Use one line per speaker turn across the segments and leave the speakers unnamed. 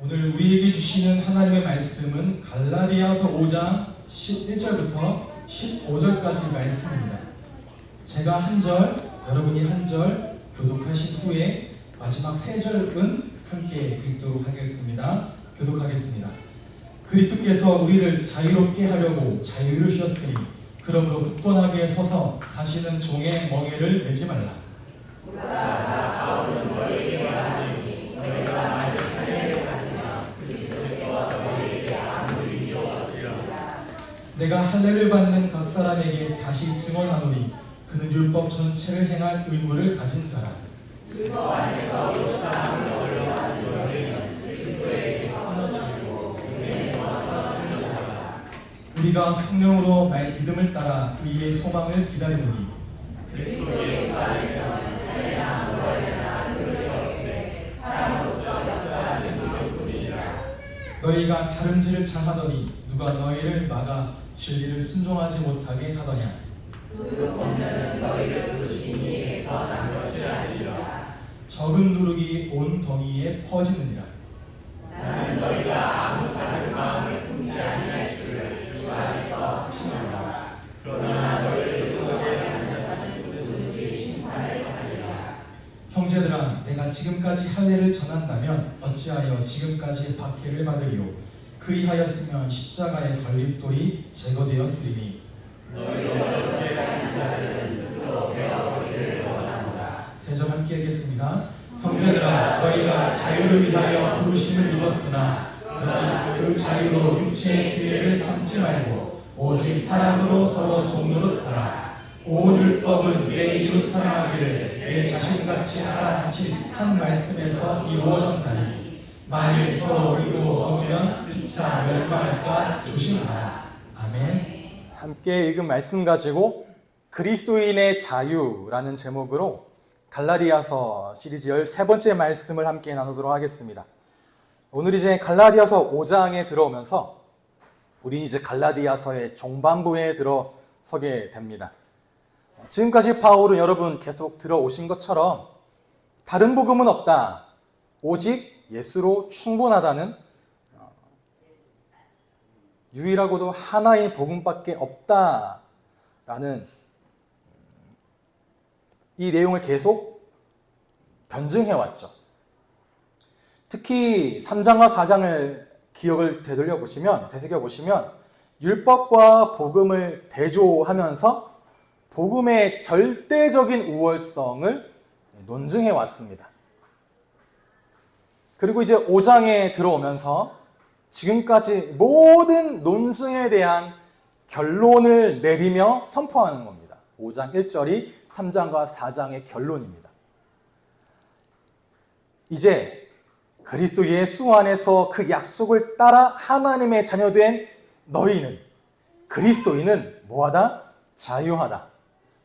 오늘 우리에게 주시는 하나님의 말씀은 갈라디아서 5장 11절부터 15절까지 말씀입니다. 제가 한 절, 여러분이 한 절 교독하신 후에 마지막 세 절은 함께 읽도록 하겠습니다. 교독하겠습니다. 그리스도께서 우리를 자유롭게 하려고 자유를 주셨으니 그러므로 굳건하게 서서 다시는 종의 멍에를 매지 말라. 내가 할례를 받는 각 사람에게 다시 증언하노니 그는 율법 전체를 행할 의무를 가진 자라. 율법 안에서 율법함을 어려워하는 너희는 그리스도의 죄가 끊어지고 은혜에서 떨어지는 자라. 우리가 성령으로 믿음을 따라 의의 소망을 기다리노니 그리스도 예수 안에서는 할례나 무할례나 그릇이 없으되 사람으로서 역사하는 믿음뿐이니라. 너희가 다름질을 잘하더니 누가 너희를 막아 진리를 순종하지 못하게 하더냐. 그 권면은 너희를 부르신 이에서 난 것이 아니라 적은 누룩이 온 덩이에 퍼지느니라. 나는 너희가 아무 다른 마음을 품지 아니할 줄을 주 안에서 확신한다. 그러나 너희를 의롭게 하는 자는 누구든지 심판을 받으리라. 형제들아, 내가 지금까지 할례를 전한다면 어찌하여 지금까지 박해를 받으리요. 그리하였으면 십자가의 걸림돌이 제거되었으리니 너희로 어렵게 가는 자들은 스스로 배워버리기를 원하노라. 세 절 함께 읽겠습니다. 형제들아, 너희가 자유를 위하여 부르심을 입었으나 너희 그 자유로 육체의 기회를 삼지 말고 오직 사랑으로 서로 종노릇하라. 온 율법은 내 이웃 사랑하기를 내 자신같이 하라 하신 한 말씀에서 이루어졌다니 만일 서로 울고 먹으면 피차 멸망할까 조심하라. 아멘.
함께 읽은 말씀 가지고 그리스도인의 자유라는 제목으로 갈라디아서 시리즈 13번째 말씀을 함께 나누도록 하겠습니다. 오늘 이제 갈라디아서 5장에 들어오면서 우리 이제 갈라디아서의 종반부에 들어서게 됩니다. 지금까지 바울은 여러분 계속 들어오신 것처럼 다른 복음은 없다, 오직 예수로 충분하다는 유일하고도 하나의 복음밖에 없다라는 이 내용을 계속 변증해왔죠. 특히 3장과 4장을 기억을 되새겨보시면 율법과 복음을 대조하면서 복음의 절대적인 우월성을 논증해왔습니다. 그리고 이제 5장에 들어오면서 지금까지 모든 논증에 대한 결론을 내리며 선포하는 겁니다. 5장 1절이 3장과 4장의 결론입니다. 이제 그리스도 예수 안에서 그 약속을 따라 하나님의 자녀된 너희는, 그리스도인은 뭐하다? 자유하다.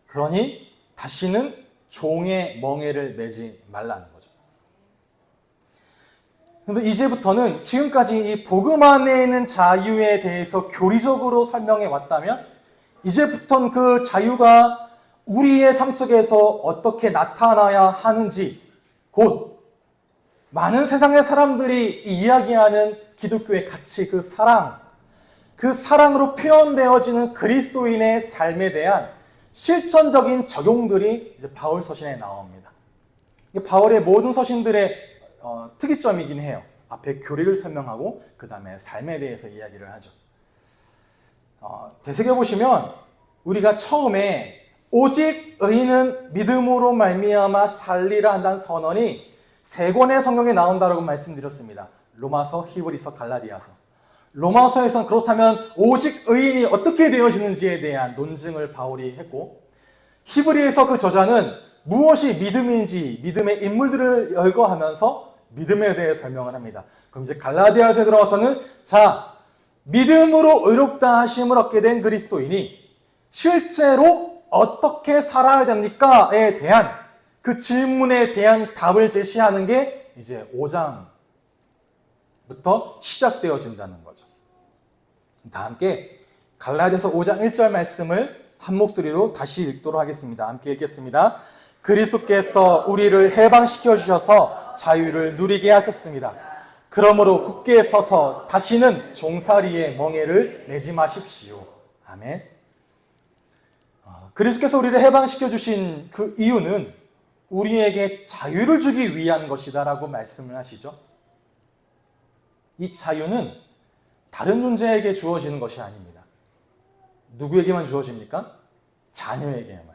그러니 다시는 종의 멍에를 매지 말라는 거죠. 그런데 이제부터는 지금까지 이 복음 안에 있는 자유에 대해서 교리적으로 설명해 왔다면 이제부터는 그 자유가 우리의 삶 속에서 어떻게 나타나야 하는지, 곧 많은 세상의 사람들이 이야기하는 기독교의 가치, 그 사랑으로 표현되어지는 그리스도인의 삶에 대한 실천적인 적용들이 이제 바울 서신에 나옵니다. 바울의 모든 서신들의 특이점이긴 해요. 앞에 교리를 설명하고 그 다음에 삶에 대해서 이야기를 하죠. 되새겨보시면 우리가 처음에 오직 의인은 믿음으로 말미암아 살리라 한다는 선언이 3권의 성경에 나온다고 말씀드렸습니다. 로마서, 히브리서, 갈라디아서. 로마서에서는 그렇다면 오직 의인이 어떻게 되어지는지에 대한 논증을 바울이 했고, 히브리에서 그 저자는 무엇이 믿음인지 믿음의 인물들을 열거하면서 믿음에 대해 설명을 합니다. 그럼 이제 갈라디아서에 들어와서는 믿음으로 의롭다 하심을 얻게 된 그리스도인이 실제로 어떻게 살아야 됩니까?에 대한 그 질문에 대한 답을 제시하는 게 이제 5장부터 시작되어진다는 거죠. 다 함께 갈라디아서 5장 1절 말씀을 한 목소리로 다시 읽도록 하겠습니다. 함께 읽겠습니다. 그리스도께서 우리를 해방시켜 주셔서 자유를 누리게 하셨습니다. 그러므로 굳게 서서 다시는 종살이의 멍에를 내지 마십시오. 아멘. 그리스도께서 우리를 해방시켜 주신 그 이유는 우리에게 자유를 주기 위한 것이다라고 말씀을 하시죠. 이 자유는 다른 존재에게 주어지는 것이 아닙니다. 누구에게만 주어집니까? 자녀에게만.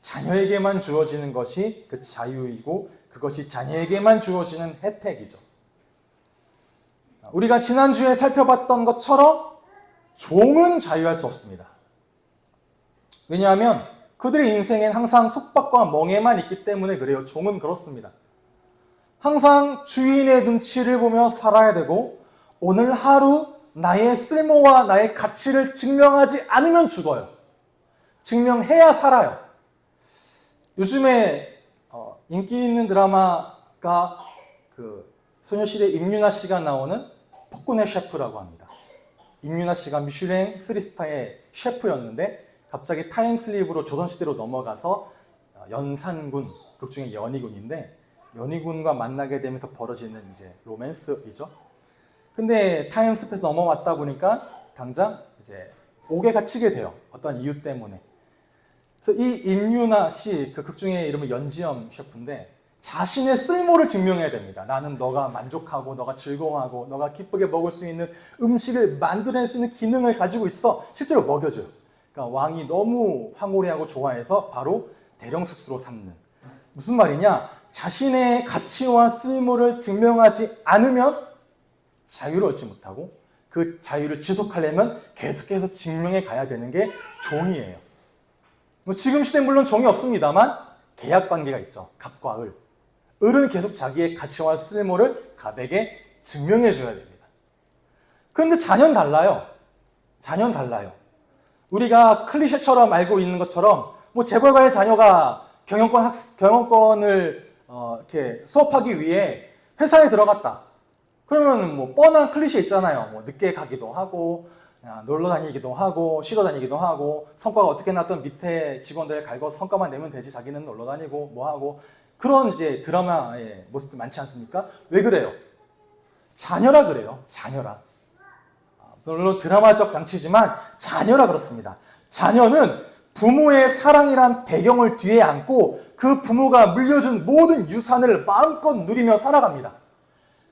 자녀에게만 주어지는 것이 그 자유이고 그것이 자녀에게만 주어지는 혜택이죠. 우리가 지난주에 살펴봤던 것처럼 종은 자유할 수 없습니다. 왜냐하면 그들의 인생엔 항상 속박과 멍에만 있기 때문에 그래요. 종은 그렇습니다. 항상 주인의 눈치를 보며 살아야 되고 오늘 하루 나의 쓸모와 나의 가치를 증명하지 않으면 죽어요. 증명해야 살아요. 요즘에 인기 있는 드라마가 그 소녀시대 임윤아 씨가 나오는 폭군의 셰프라고 합니다. 임윤아 씨가 미슐랭 3스타의 셰프였는데 갑자기 타임슬립으로 조선시대로 넘어가서 연산군, 극중의 연희군인데 연희군과 만나게 되면서 벌어지는 이제 로맨스이죠. 근데 타임슬립에서 넘어왔다 보니까 당장 이제 옥에 갇히게 돼요. 어떤 이유 때문에. 그래서 이 임윤아 씨, 그 극중의 이름은 연지엄 셰프인데 자신의 쓸모를 증명해야 됩니다. 나는 너가 만족하고 너가 즐거워하고 너가 기쁘게 먹을 수 있는 음식을 만들어낼 수 있는 기능을 가지고 있어. 실제로 먹여줘요. 그러니까 왕이 너무 황홀해하고 좋아해서 바로 대령수수로 삼는. 무슨 말이냐? 자신의 가치와 쓸모를 증명하지 않으면 자유를 얻지 못하고 그 자유를 지속하려면 계속해서 증명해 가야 되는 게 종이에요. 지금 시대는 물론 종이 없습니다만 계약 관계가 있죠. 갑과 을. 을은 계속 자기의 가치와 쓸모를 갑에게 증명해 줘야 됩니다. 그런데 자녀는 달라요. 자녀는 달라요. 우리가 클리셰처럼 알고 있는 것처럼 뭐 재벌가의 자녀가 경영권을 이렇게 수업하기 위해 회사에 들어갔다. 그러면 뭐 뻔한 클리셰 있잖아요. 뭐 늦게 가기도 하고 놀러 다니기도 하고 쉬러 다니기도 하고 성과가 어떻게 났든 밑에 직원들 갈고 성과만 내면 되지 자기는 놀러 다니고 뭐 하고 그런 이제 드라마의 모습도 많지 않습니까? 왜 그래요? 자녀라 그래요. 자녀라. 물론 드라마적 장치지만 자녀라 그렇습니다. 자녀는 부모의 사랑이란 배경을 뒤에 안고 그 부모가 물려준 모든 유산을 마음껏 누리며 살아갑니다.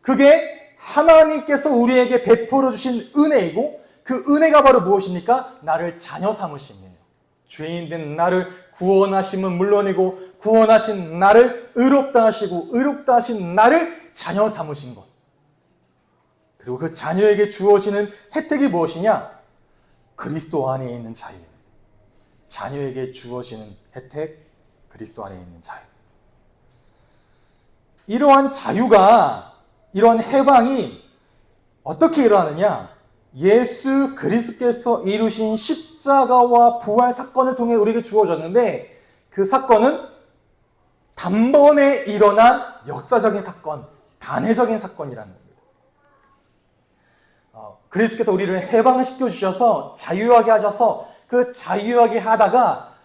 그게 하나님께서 우리에게 베풀어 주신 은혜이고 그 은혜가 바로 무엇입니까? 나를 자녀 삼으심이에요. 죄인된 나를 구원하심은 물론이고 구원하신 나를 의롭다 하시고 의롭다 하신 나를 자녀 삼으신 것. 그리고 그 자녀에게 주어지는 혜택이 무엇이냐? 그리스도 안에 있는 자유입니다. 자녀에게 주어지는 혜택, 그리스도 안에 있는 자유. 이러한 자유가, 이러한 해방이 어떻게 일어나느냐? 예수 그리스도께서 이루신 십자가와 부활 사건을 통해 우리에게 주어졌는데 그 사건은 단번에 일어난 역사적인 사건, 단회적인 사건이라는 겁니다. 그리스도께서 우리를 해방시켜 주셔서 자유하게 하셔서 그 자유하게 하다가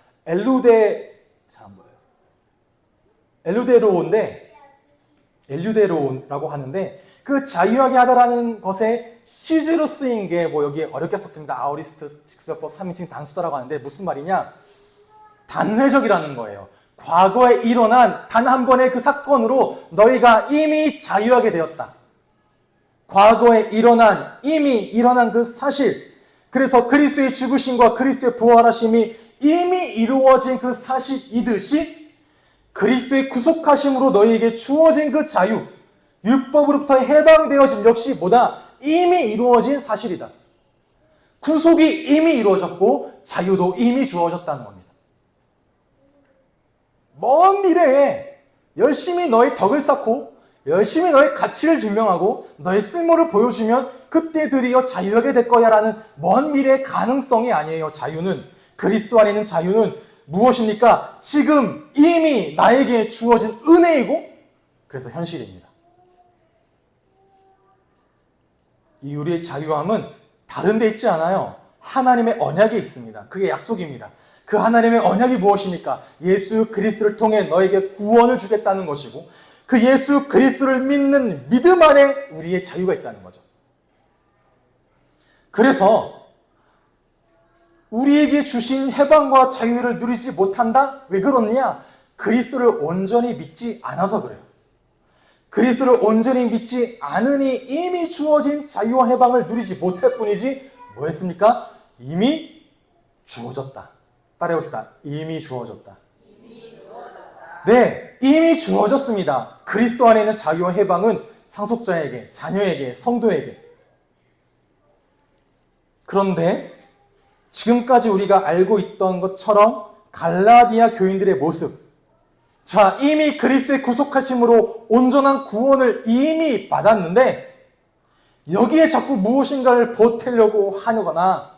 엘루데로라고 하는데 그 자유하게 하다라는 것에 시제로 쓰인 게 뭐 여기 어렵게 썼습니다. 아우리스트 직설법 3인칭 단수다라고 하는데 무슨 말이냐? 단회적이라는 거예요. 과거에 일어난 단 한 번의 그 사건으로 너희가 이미 자유하게 되었다. 과거에 이미 일어난 그 사실, 그래서 그리스도의 죽으심과 그리스도의 부활하심이 이미 이루어진 그 사실이듯이 그리스도의 구속하심으로 너희에게 주어진 그 자유, 율법으로부터 해방되어진 역시 뭐다? 이미 이루어진 사실이다. 구속이 이미 이루어졌고 자유도 이미 주어졌다는 겁니다. 먼 미래에 열심히 너의 덕을 쌓고 열심히 너의 가치를 증명하고 너의 쓸모를 보여주면 그때 드디어 자유하게 될 거야 라는 먼 미래의 가능성이 아니에요. 자유는, 그리스도 안에 있는 자유는 무엇입니까? 지금 이미 나에게 주어진 은혜이고 그래서 현실입니다. 이 우리의 자유함은 다른 데 있지 않아요. 하나님의 언약에 있습니다. 그게 약속입니다. 그 하나님의 언약이 무엇입니까? 예수 그리스도를 통해 너에게 구원을 주겠다는 것이고 그 예수 그리스도를 믿는 믿음 안에 우리의 자유가 있다는 거죠. 그래서 우리에게 주신 해방과 자유를 누리지 못한다? 왜 그렇냐? 그리스도를 온전히 믿지 않아서 그래요. 그리스도를 온전히 믿지 않으니 이미 주어진 자유와 해방을 누리지 못할 뿐이지 뭐 했습니까? 이미 주어졌다. 따라해봅시다. 이미 주어졌다. 네, 이미 주어졌습니다. 그리스도 안에 있는 자유와 해방은 상속자에게, 자녀에게, 성도에게. 그런데 지금까지 우리가 알고 있던 것처럼 갈라디아 교인들의 모습, 자, 이미 그리스도의 구속하심으로 온전한 구원을 이미 받았는데 여기에 자꾸 무엇인가를 보태려고 하거나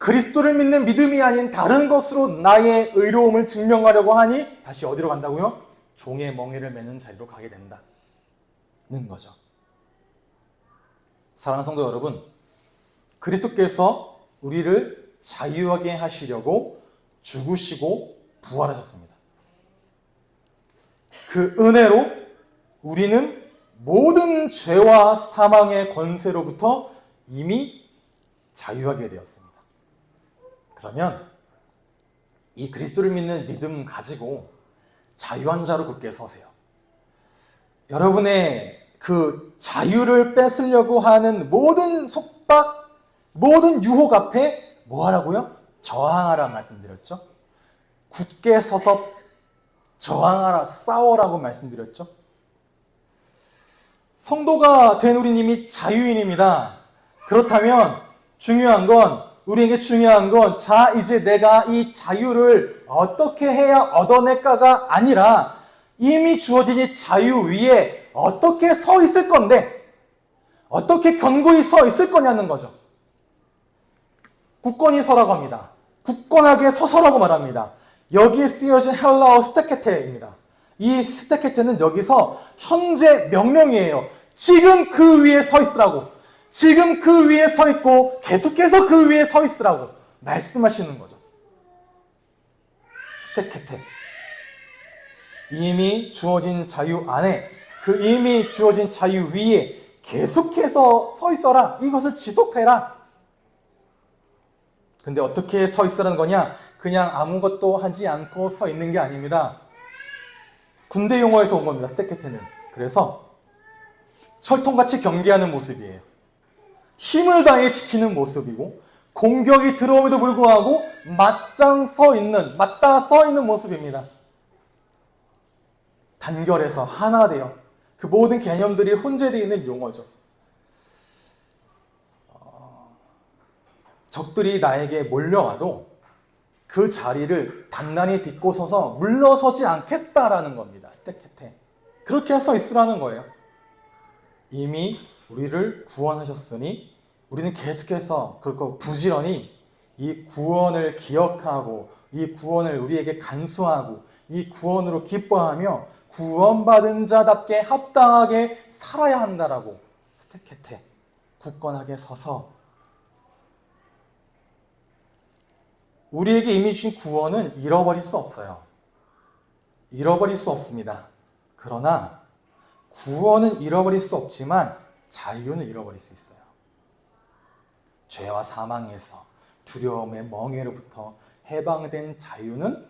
그리스도를 믿는 믿음이 아닌 다른 것으로 나의 의로움을 증명하려고 하니 다시 어디로 간다고요? 종의 멍에를 매는 자리로 가게 된다는 거죠. 사랑하는 성도 여러분, 그리스도께서 우리를 자유하게 하시려고 죽으시고 부활하셨습니다. 그 은혜로 우리는 모든 죄와 사망의 권세로부터 이미 자유하게 되었습니다. 그러면 이 그리스도를 믿는 믿음 가지고 자유한 자로 굳게 서세요. 여러분의 그 자유를 뺏으려고 하는 모든 속박, 모든 유혹 앞에 뭐 하라고요? 저항하라 말씀드렸죠. 굳게 서서 저항하라, 싸워라고 말씀드렸죠. 성도가 된 우리님이 자유인입니다. 그렇다면 우리에게 중요한 건 자, 이제 내가 이 자유를 어떻게 해야 얻어낼까가 아니라 이미 주어진 이 자유 위에 어떻게 서 있을 건데 어떻게 견고히 서 있을 거냐는 거죠. 굳건히 서라고 합니다. 굳건하게 서서라고 말합니다. 여기에 쓰여진 헬라어 스테케테입니다. 이 스테케테는 여기서 현재 명령이에요. 지금 그 위에 서 있으라고. 지금 그 위에 서 있고 계속해서 그 위에 서 있으라고 말씀하시는 거죠. 스테케테. 이미 주어진 자유 안에 그 이미 주어진 자유 위에 계속해서 서 있어라. 이것을 지속해라. 근데 어떻게 서 있으라는 거냐? 그냥 아무것도 하지 않고 서 있는 게 아닙니다. 군대 용어에서 온 겁니다. 스테케테는. 그래서 철통같이 경계하는 모습이에요. 힘을 다해 지키는 모습이고 공격이 들어옴에도 불구하고 맞짱 서 있는, 맞닿아 서 있는 모습입니다. 단결해서 하나 되어 그 모든 개념들이 혼재되어 있는 용어죠. 적들이 나에게 몰려와도 그 자리를 단단히 딛고 서서 물러서지 않겠다라는 겁니다. 스테케테. 그렇게 서 있으라는 거예요. 이미 우리를 구원하셨으니 우리는 계속해서 그렇고 부지런히 이 구원을 기억하고 이 구원을 우리에게 간수하고 이 구원으로 기뻐하며 구원받은 자답게 합당하게 살아야 한다라고 스테케테. 굳건하게 서서 우리에게 이미 주신 구원은 잃어버릴 수 없어요. 잃어버릴 수 없습니다. 그러나 구원은 잃어버릴 수 없지만 자유는 잃어버릴 수 있어요. 죄와 사망에서 두려움의 멍에로부터 해방된 자유는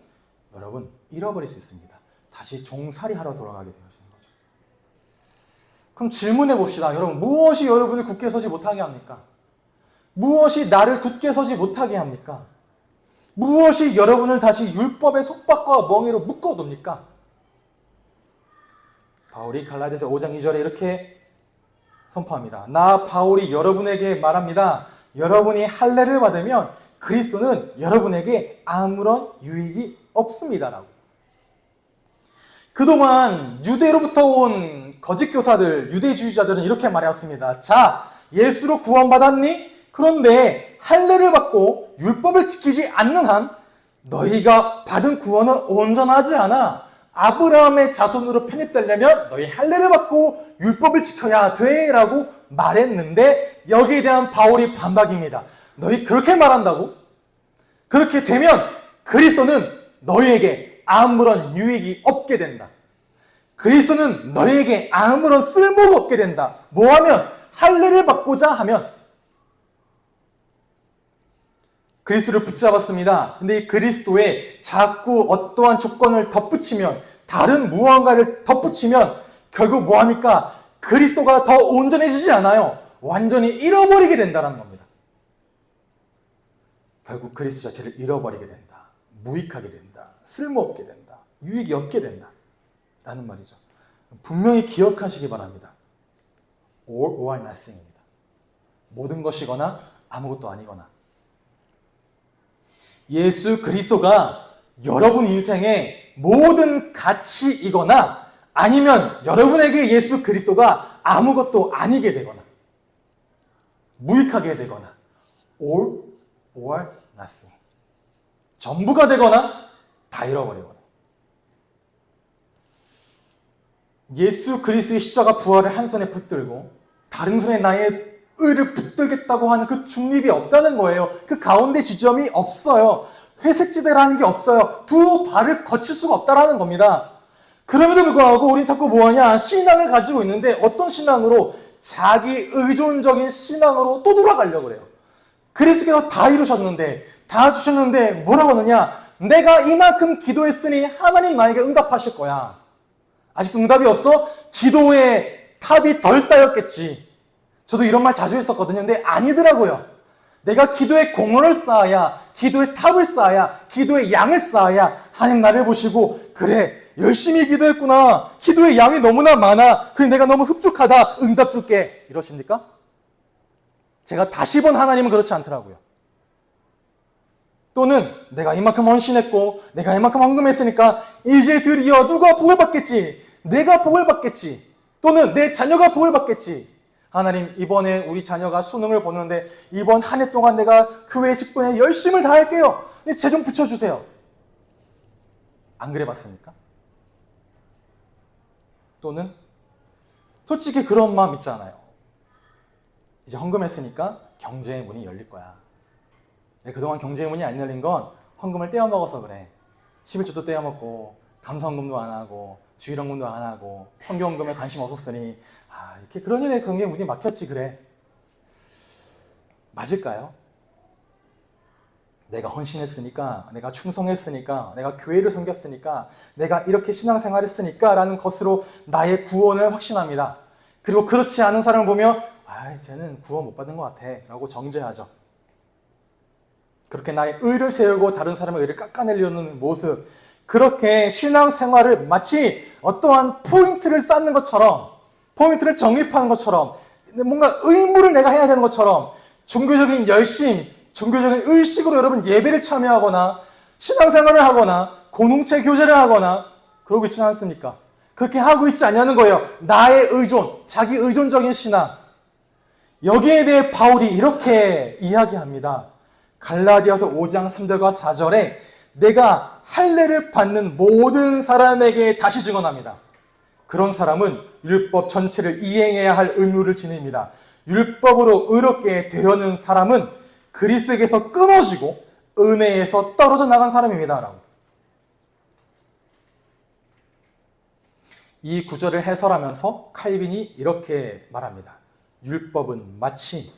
여러분 잃어버릴 수 있습니다. 다시 종살이하러 돌아가게 되어지는 거죠. 그럼 질문해 봅시다. 여러분, 무엇이 여러분을 굳게 서지 못하게 합니까? 무엇이 나를 굳게 서지 못하게 합니까? 무엇이 여러분을 다시 율법의 속박과 멍에로 묶어둡니까? 바울이 갈라디아서 5장 2절에 이렇게 선포합니다. 나 바울이 여러분에게 말합니다. 여러분이 할례를 받으면 그리스도는 여러분에게 아무런 유익이 없습니다라고. 그동안 유대로부터 온 거짓 교사들, 유대주의자들은 이렇게 말해왔습니다. 자, 예수로 구원받았니? 그런데 할례를 받고 율법을 지키지 않는 한 너희가 받은 구원은 온전하지 않아. 아브라함의 자손으로 편입되려면 너희 할례를 받고 율법을 지켜야 돼 라고 말했는데 여기에 대한 바울이 반박입니다. 너희 그렇게 말한다고? 그렇게 되면 그리스도는 너희에게 아무런 유익이 없게 된다. 그리스도는 너에게 아무런 쓸모가 없게 된다. 뭐하면? 할례를 받고자 하면. 그리스도를 붙잡았습니다. 근데 이 그리스도에 자꾸 어떠한 조건을 덧붙이면, 다른 무언가를 덧붙이면 결국 뭐합니까? 그리스도가 더 온전해지지 않아요. 완전히 잃어버리게 된다는 겁니다. 결국 그리스도 자체를 잃어버리게 된다. 무익하게 된다. 쓸모없게 된다. 유익이 없게 된다. 라는 말이죠. 분명히 기억하시기 바랍니다. All or nothing입니다. 모든 것이거나 아무것도 아니거나. 예수 그리스도가 여러분 인생의 모든 가치이거나 아니면 여러분에게 예수 그리스도가 아무것도 아니게 되거나 무익하게 되거나 all or nothing. 전부가 되거나 다 잃어버리거나. 예수 그리스도의 십자가 부활을 한 손에 붙들고 다른 손에 나의 의를 붙들겠다고 하는 그 중립이 없다는 거예요. 그 가운데 지점이 없어요. 회색지대라는 게 없어요. 두 발을 거칠 수가 없다라는 겁니다. 그럼에도 불구하고 우린 자꾸 뭐하냐? 신앙을 가지고 있는데 어떤 신앙으로? 자기 의존적인 신앙으로 또 돌아가려고 그래요. 그리스도께서 다 이루셨는데, 다 주셨는데 뭐라고 하느냐? 내가 이만큼 기도했으니 하나님 나에게 응답하실 거야. 아직 응답이 없어? 기도의 탑이 덜 쌓였겠지. 저도 이런 말 자주 했었거든요. 근데 아니더라고요. 내가 기도의 공로를 쌓아야, 기도의 탑을 쌓아야, 기도의 양을 쌓아야 하나님 나를 보시고 그래, 열심히 기도했구나. 기도의 양이 너무나 많아. 그래, 내가 너무 흡족하다. 응답 줄게. 이러십니까? 제가 다시 본 하나님은 그렇지 않더라고요. 또는 내가 이만큼 헌신했고 내가 이만큼 헌금했으니까 이제 드디어 누가 복을 받겠지. 내가 복을 받겠지. 또는 내 자녀가 복을 받겠지. 하나님, 이번에 우리 자녀가 수능을 보는데 이번 한 해 동안 내가 교회 직분에 열심을 다할게요. 제 좀 붙여주세요. 안 그래 봤습니까? 또는 솔직히 그런 마음 있잖아요. 이제 헌금했으니까 경제의 문이 열릴 거야. 그동안 경제의 문이 안 열린 건 헌금을 떼어먹어서 그래. 11조도 떼어먹고 감사헌금도 안 하고 주일헌금도 안 하고 성경헌금에 관심 없었으니 이렇게 그런 일에 경제의 문이 막혔지 그래. 맞을까요? 내가 헌신했으니까, 내가 충성했으니까, 내가 교회를 섬겼으니까, 내가 이렇게 신앙생활했으니까 라는 것으로 나의 구원을 확신합니다. 그리고 그렇지 않은 사람을 보면 쟤는 구원 못 받은 것 같아 라고 정죄하죠. 그렇게 나의 의를 세우고 다른 사람의 의를 깎아내려는 모습, 그렇게 신앙생활을 마치 어떠한 포인트를 쌓는 것처럼, 포인트를 정립하는 것처럼, 뭔가 의무를 내가 해야 되는 것처럼 종교적인 열심, 종교적인 의식으로 여러분 예배를 참여하거나 신앙생활을 하거나 공동체 교제를 하거나 그러고 있지는 않습니까? 그렇게 하고 있지 않냐는 거예요. 나의 의존, 자기 의존적인 신앙. 여기에 대해 바울이 이렇게 이야기합니다. 갈라디아서 5장 3절과 4절에 내가 할례를 받는 모든 사람에게 다시 증언합니다. 그런 사람은 율법 전체를 이행해야 할 의무를 지닙니다. 율법으로 의롭게 되려는 사람은 그리스도에게서 끊어지고 은혜에서 떨어져 나간 사람입니다. 라고. 이 구절을 해설하면서 칼빈이 이렇게 말합니다. 율법은 마치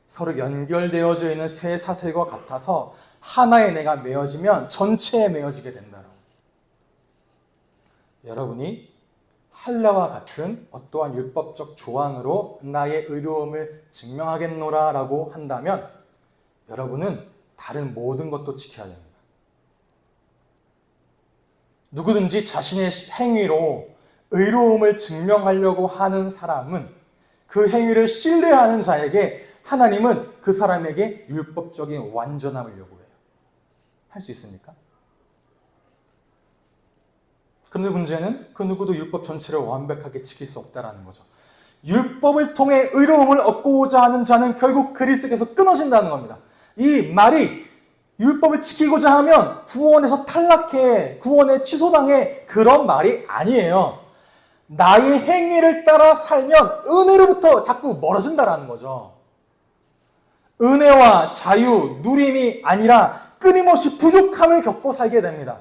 서로 연결되어져 있는 새 사슬과 같아서 하나의 내가 메어지면 전체에 메어지게 된다라고. 여러분이 할례와 같은 어떠한 율법적 조항으로 나의 의로움을 증명하겠노라 라고 한다면 여러분은 다른 모든 것도 지켜야 됩니다. 누구든지 자신의 행위로 의로움을 증명하려고 하는 사람은 그 행위를 신뢰하는 자에게 하나님은 그 사람에게 율법적인 완전함을 요구해요. 할 수 있습니까? 그런데 문제는 그 누구도 율법 전체를 완벽하게 지킬 수 없다는 거죠. 율법을 통해 의로움을 얻고자 하는 자는 결국 그리스도께서 끊어진다는 겁니다. 이 말이 율법을 지키고자 하면 구원에서 탈락해, 구원에 취소당해, 그런 말이 아니에요. 나의 행위를 따라 살면 은혜로부터 자꾸 멀어진다는 거죠. 은혜와 자유, 누림이 아니라 끊임없이 부족함을 겪고 살게 됩니다.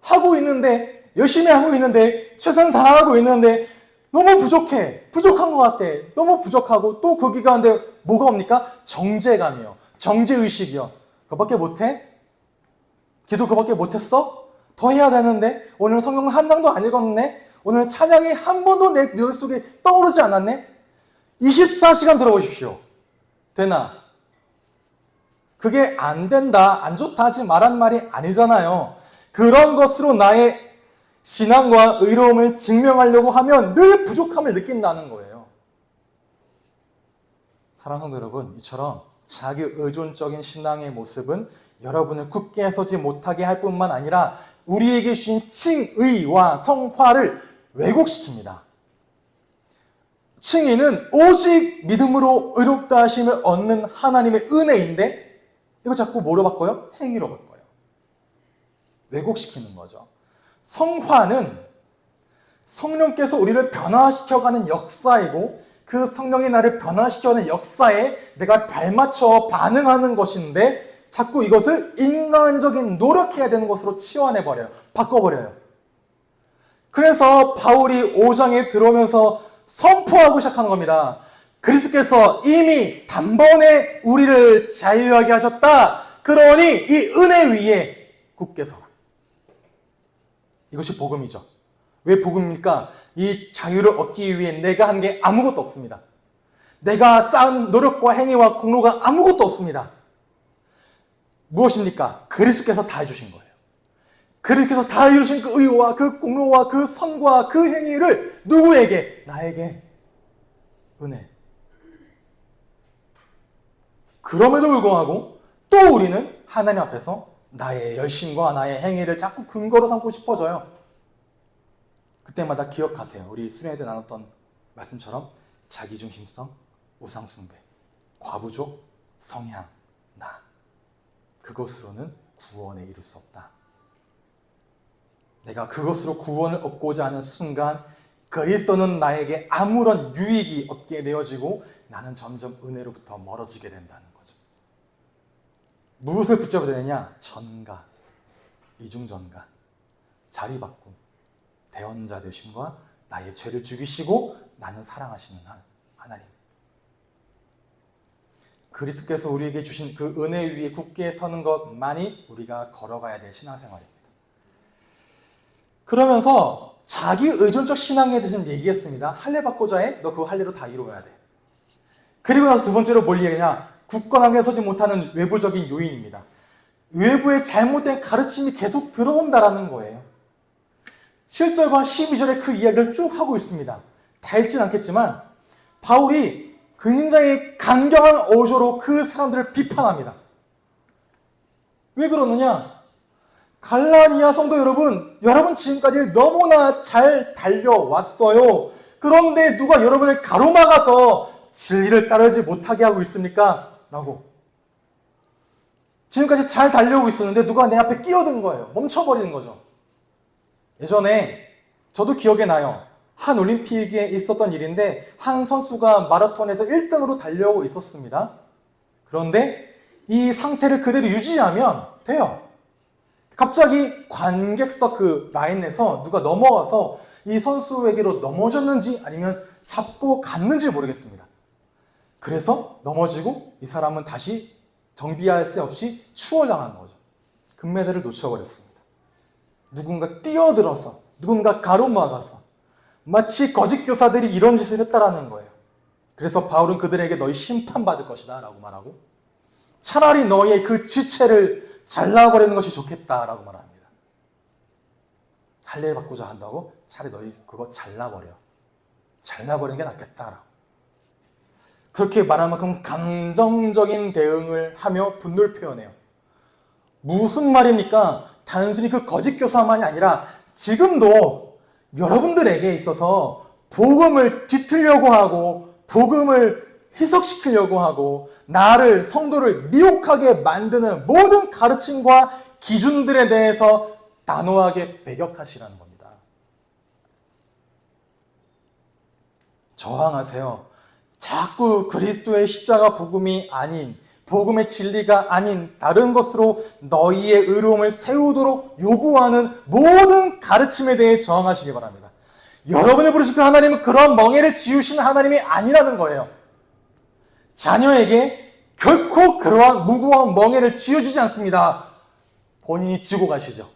하고 있는데 열심히 하고 있는데, 최선을 다하고 있는데 너무 부족해. 부족한 것 같아. 너무 부족하고 또 그 기간인데 뭐가 옵니까? 정죄감이요. 정죄의식이요. 그거밖에 못해? 기도 그거밖에 못했어? 더 해야 되는데? 오늘 성경 한 장도 안 읽었네? 오늘 찬양이 한 번도 내 머릿속에 떠오르지 않았네? 24시간 들어보십시오. 되나? 그게 안 된다, 안 좋다 하지 말한 말이 아니잖아요. 그런 것으로 나의 신앙과 의로움을 증명하려고 하면 늘 부족함을 느낀다는 거예요. 사랑하는 성도 여러분, 이처럼 자기 의존적인 신앙의 모습은 여러분을 굳게 서지 못하게 할 뿐만 아니라 우리에게 주신 칭의와 성화를 왜곡시킵니다. 칭의는 오직 믿음으로 의롭다 하심을 얻는 하나님의 은혜인데 이거 자꾸 뭐로 바꿔요? 행위로 바꿔요. 왜곡시키는 거죠. 성화는 성령께서 우리를 변화시켜가는 역사이고 그 성령이 나를 변화시켜가는 역사에 내가 발맞춰 반응하는 것인데 자꾸 이것을 인간적인 노력해야 되는 것으로 치환해버려요. 바꿔버려요. 그래서 바울이 5장에 들어오면서 선포하고 시작하는 겁니다. 그리스도께서 이미 단번에 우리를 자유하게 하셨다. 그러니 이 은혜 위에 굳게 서라. 이것이 복음이죠. 왜 복음입니까? 이 자유를 얻기 위해 내가 한 게 아무것도 없습니다. 내가 쌓은 노력과 행위와 공로가 아무것도 없습니다. 무엇입니까? 그리스도께서 다 해주신 거예요. 그리스도께서 다 해주신 그 의와 그 공로와 그 선과 그 행위를 누구에게? 나에게. 은혜. 그럼에도 불구하고 또 우리는 하나님 앞에서 나의 열심과 나의 행위를 자꾸 근거로 삼고 싶어져요. 그때마다 기억하세요. 우리 수련회 때 나눴던 말씀처럼 자기중심성, 우상숭배, 과부족, 성향, 나. 그것으로는 구원에 이룰 수 없다. 내가 그것으로 구원을 얻고자 하는 순간 그리스도는 나에게 아무런 유익이 없게 되어지고 나는 점점 은혜로부터 멀어지게 된다는 거죠. 무엇을 붙잡아야 되느냐? 전가, 이중전가, 자리바꿈, 대언자 되심과 나의 죄를 죽이시고 나는 사랑하시는 하나님. 그리스도께서 우리에게 주신 그 은혜 위에 굳게 서는 것만이 우리가 걸어가야 될 신앙생활입니다. 그러면서 자기 의존적 신앙에 대해서 얘기했습니다. 할례 받고자 해? 너 그 할례로 다 이루어야 돼. 그리고 나서 두 번째로 뭘 얘기하냐? 굳건하게 서지 못하는 외부적인 요인입니다. 외부의 잘못된 가르침이 계속 들어온다라는 거예요. 7절과 12절에 그 이야기를 쭉 하고 있습니다. 다 읽진 않겠지만 바울이 굉장히 강경한 어조로 그 사람들을 비판합니다. 왜 그러느냐? 갈라디아 성도 여러분 지금까지 너무나 잘 달려왔어요. 그런데 누가 여러분을 가로막아서 진리를 따르지 못하게 하고 있습니까? 라고. 지금까지 잘 달려오고 있었는데 누가 내 앞에 끼어든 거예요. 멈춰버리는 거죠. 예전에 저도 기억에 나요. 한 올림픽에 있었던 일인데 한 선수가 마라톤에서 1등으로 달려오고 있었습니다. 그런데 이 상태를 그대로 유지하면 돼요. 갑자기 관객석 그 라인에서 누가 넘어와서 이 선수에게로 넘어졌는지 아니면 잡고 갔는지 모르겠습니다. 그래서 넘어지고 이 사람은 다시 정비할 새 없이 추월당한 거죠. 금메달을 놓쳐버렸습니다. 누군가 뛰어들어서 누군가 가로막아서 마치 거짓 교사들이 이런 짓을 했다라는 거예요. 그래서 바울은 그들에게 너희 심판받을 것이다 라고 말하고 차라리 너의 그 지체를 잘라버리는 것이 좋겠다라고 말합니다. 할례를 받고자 한다고 차라리 너희 그거 잘라버리는 게 낫겠다라고. 그렇게 말할 만큼 감정적인 대응을 하며 분노를 표현해요. 무슨 말입니까? 단순히 그 거짓 교사만이 아니라 지금도 여러분들에게 있어서 복음을 뒤틀려고 하고 복음을 희석시키려고 하고 나를 성도를 미혹하게 만드는 모든 가르침과 기준들에 대해서 단호하게 배격하시라는 겁니다. 저항하세요. 자꾸 그리스도의 십자가 복음이 아닌 복음의 진리가 아닌 다른 것으로 너희의 의로움을 세우도록 요구하는 모든 가르침에 대해 저항하시기 바랍니다. 여러분을 부르신 그 하나님은 그런 멍에를 지우신 하나님이 아니라는 거예요. 자녀에게 결코 그러한 무고한 멍에를 지어주지 않습니다. 본인이 지고 가시죠.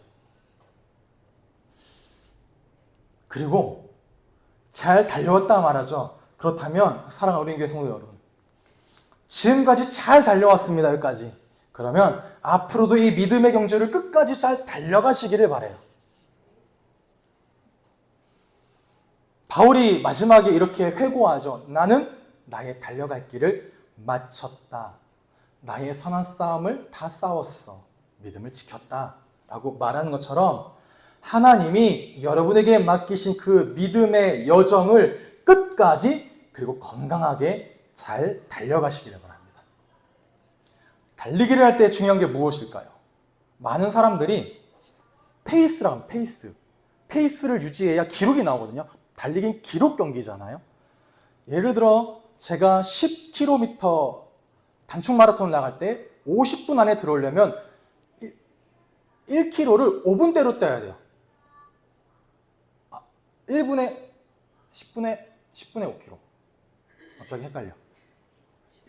그리고 잘 달려왔다 말하죠. 그렇다면 사랑하는 우리 교회 성도 여러분, 지금까지 잘 달려왔습니다. 여기까지. 그러면 앞으로도 이 믿음의 경주를 끝까지 잘 달려가시기를 바라요. 바울이 마지막에 이렇게 회고하죠. 나는 나의 달려갈 길을 마쳤다. 나의 선한 싸움을 다 싸웠어. 믿음을 지켰다. 라고 말하는 것처럼 하나님이 여러분에게 맡기신 그 믿음의 여정을 끝까지 그리고 건강하게 잘 달려가시기를 바랍니다. 달리기를 할 때 중요한 게 무엇일까요? 많은 사람들이 페이스라고 합니다. 페이스를 유지해야 기록이 나오거든요. 달리기는 기록 경기잖아요. 예를 들어 제가 10km 단축 마라톤을 나갈 때 50분 안에 들어오려면 1km를 5분대로 뛰어야 돼요. 1분에 10분에 5km. 갑자기 헷갈려.